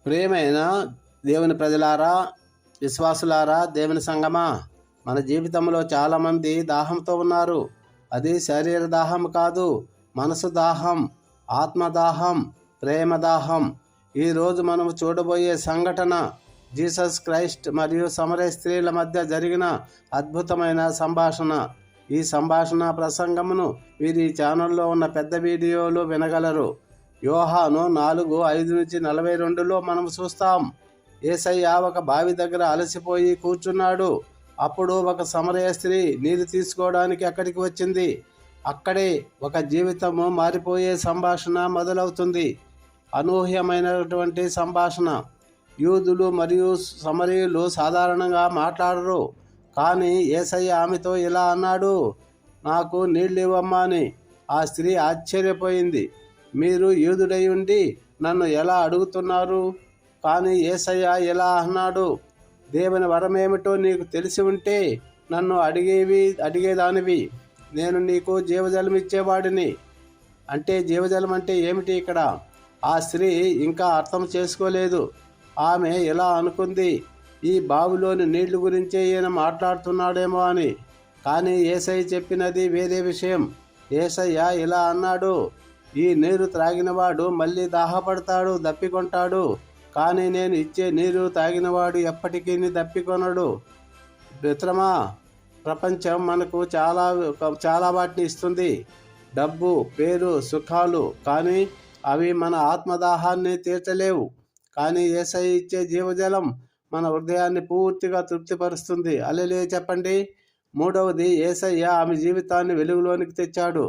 ప్రియమైన దేవుని ప్రజలారా, విశ్వాసులారా, దేవుని సంగమా, మన జీవితంలో చాలామంది దాహంతో ఉన్నారు. అది శరీర దాహం కాదు, మనసు దాహం, ఆత్మదాహం, ప్రేమ దాహం. ఈరోజు మనం చూడబోయే సంఘటన జీసస్ క్రైస్ట్ మరియు సమరయ స్త్రీల మధ్య జరిగిన అద్భుతమైన సంభాషణ. ఈ సంభాషణ ప్రసంగమును వీరి ఛానల్లో ఉన్న పెద్ద వీడియోలు వినగలరు. యోహాను 4:5-42లో మనం చూస్తాం. యేసయ్య ఒక బావి దగ్గర అలసిపోయి కూర్చున్నాడు. అప్పుడు ఒక సమరయ స్త్రీ నీరు తీసుకోవడానికి అక్కడికి వచ్చింది. అక్కడే ఒక జీవితము మారిపోయే సంభాషణ మొదలవుతుంది. అనూహ్యమైనటువంటి సంభాషణ. యూదులు మరియు సమరయులు సాధారణంగా మాట్లాడరు. కానీ యేసయ్య ఆమెతో ఇలా అన్నాడు, నాకు నీళ్ళు ఇవ్వమ్మా అని. ఆ స్త్రీ ఆశ్చర్యపోయింది. మీరు యూదుడై ఉండి నన్ను ఎలా అడుగుతున్నారు? కానీ యేసయ్య ఇలా అన్నాడు, దేవుని వరమేమిటో నీకు తెలిసి ఉంటే నన్ను అడిగేదానివి. నేను నీకు జీవజలం ఇచ్చేవాడిని. అంటే జీవజలం అంటే ఏమిటి ఇక్కడ? ఆ స్త్రీ ఇంకా అర్థం చేసుకోలేదు. ఆమె ఇలా అనుకుంది, ఈ బావిలోని నీళ్లు గురించే ఈయన మాట్లాడుతున్నాడేమో అని. కానీ యేసయ్య చెప్పినది వేరే విషయం. యేసయ్య ఇలా అన్నాడు, ఈ నీరు త్రాగినవాడు మళ్ళీ దాహపడతాడు, దప్పికొంటాడు. కానీ నేను ఇచ్చే నీరు తాగినవాడు ఎప్పటికీ దప్పికొనడు. మిత్రమా, ప్రపంచం మనకు చాలా వాటిని ఇస్తుంది. డబ్బు, పేరు, సుఖాలు. కానీ అవి మన ఆత్మదాహాన్ని తీర్చలేవు. కానీ యేసయ్య ఇచ్చే జీవజలం మన హృదయాన్ని పూర్తిగా తృప్తిపరుస్తుంది. హల్లెలూయా చెప్పండి. మూడవది, యేసయ్య ఆమె జీవితాన్ని వెలుగులోనికి తెచ్చాడు.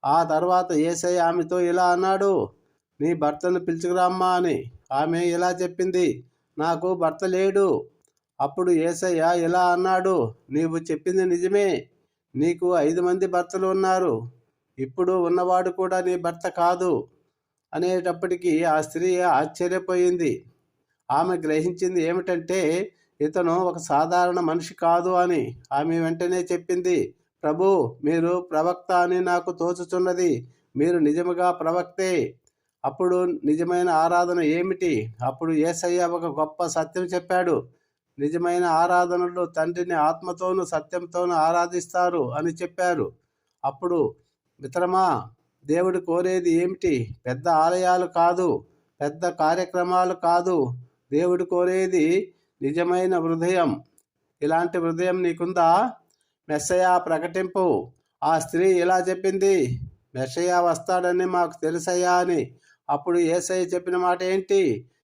ఆ తర్వాత యేసయ్య ఆమెతో ఇలా అన్నాడు, నీ భర్తను పిలుచుకురామ్మా అని. ఆమె ఇలా చెప్పింది, నాకు భర్త లేడు. అప్పుడు యేసయ్య ఇలా అన్నాడు, నీవు చెప్పింది నిజమే. నీకు 5 మంది భర్తలు ఉన్నారు. ఇప్పుడు ఉన్నవాడు కూడా నీ భర్త కాదు. అనేటప్పటికీ ఆ స్త్రీ ఆశ్చర్యపోయింది. ఆమె గ్రహించింది ఏమిటంటే ఇతను ఒక సాధారణ మనిషి కాదు అని. ఆమె వెంటనే చెప్పింది, ప్రభు, మీరు ప్రవక్త అని నాకు తోచుచున్నది. మీరు నిజముగా ప్రవక్తే. అప్పుడు నిజమైన ఆరాధన ఏమిటి? అప్పుడు యేసయ్య ఒక గొప్ప సత్యం చెప్పాడు. నిజమైన ఆరాధనలు తండ్రిని ఆత్మతోనూ సత్యంతోనూ ఆరాధిస్తారు అని చెప్పారు. అప్పుడు మిత్రమా, దేవుడు కోరేది ఏమిటి? పెద్ద ఆలయాలు కాదు, పెద్ద కార్యక్రమాలు కాదు. దేవుడు కోరేది నిజమైన హృదయం. ఇలాంటి హృదయం నీకుందా? మెస్సయ్య ప్రకటింపు. ఆ స్త్రీ ఇలా చెప్పింది, మెస్సయ్య వస్తాడని మాకు తెలుసయ్యా అని. అప్పుడు యేసయ్య చెప్పిన మాట ఏంటి?